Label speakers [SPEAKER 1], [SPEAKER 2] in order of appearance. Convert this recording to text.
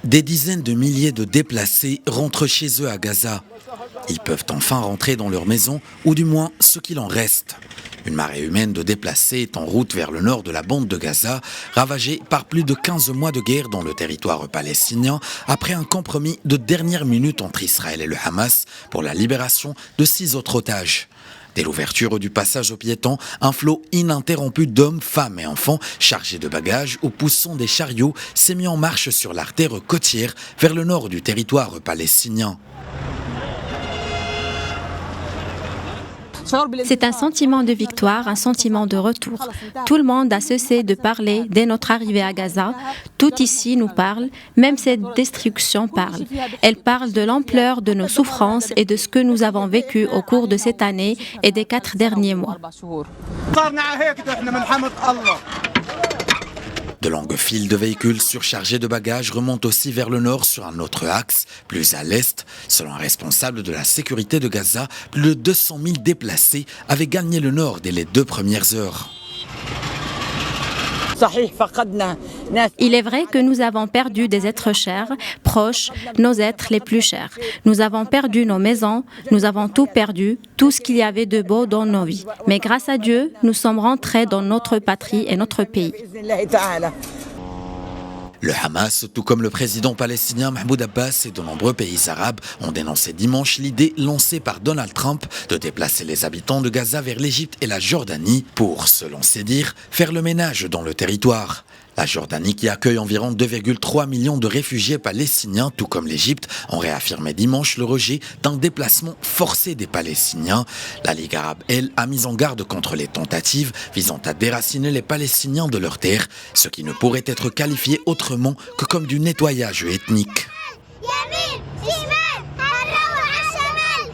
[SPEAKER 1] Des dizaines de milliers de déplacés rentrent chez eux à Gaza. Ils peuvent enfin rentrer dans leur maison, ou du moins ce qu'il en reste. Une marée humaine de déplacés est en route vers le nord de la bande de Gaza, ravagée par plus de 15 mois de guerre dans le territoire palestinien, après un compromis de dernière minute entre Israël et le Hamas pour la libération de 6 autres otages. Dès l'ouverture du passage aux piétons, un flot ininterrompu d'hommes, femmes et enfants chargés de bagages ou poussant des chariots s'est mis en marche sur l'artère côtière vers le nord du territoire palestinien.
[SPEAKER 2] C'est un sentiment de victoire, un sentiment de retour. Tout le monde a cessé de parler dès notre arrivée à Gaza. Tout ici nous parle, même cette destruction parle. Elle parle de l'ampleur de nos souffrances et de ce que nous avons vécu au cours de cette année et des 4 derniers mois.
[SPEAKER 1] De longues files de véhicules surchargés de bagages remontent aussi vers le nord sur un autre axe, plus à l'est. Selon un responsable de la sécurité de Gaza, plus de 200 000 déplacés avaient gagné le nord dès les 2 premières heures.
[SPEAKER 2] Il est vrai que nous avons perdu des êtres chers, proches, nos êtres les plus chers. Nous avons perdu nos maisons, nous avons tout perdu, tout ce qu'il y avait de beau dans nos vies. Mais grâce à Dieu, nous sommes rentrés dans notre patrie et notre pays.
[SPEAKER 1] Le Hamas, tout comme le président palestinien Mahmoud Abbas et de nombreux pays arabes, ont dénoncé dimanche l'idée lancée par Donald Trump de déplacer les habitants de Gaza vers l'Égypte et la Jordanie pour, selon ses dires, faire le ménage dans le territoire. La Jordanie, qui accueille environ 2,3 millions de réfugiés palestiniens, tout comme l'Égypte, ont réaffirmé dimanche le rejet d'un déplacement forcé des Palestiniens. La Ligue arabe, elle, a mis en garde contre les tentatives visant à déraciner les Palestiniens de leurs terres, ce qui ne pourrait être qualifié autrement que comme du nettoyage ethnique.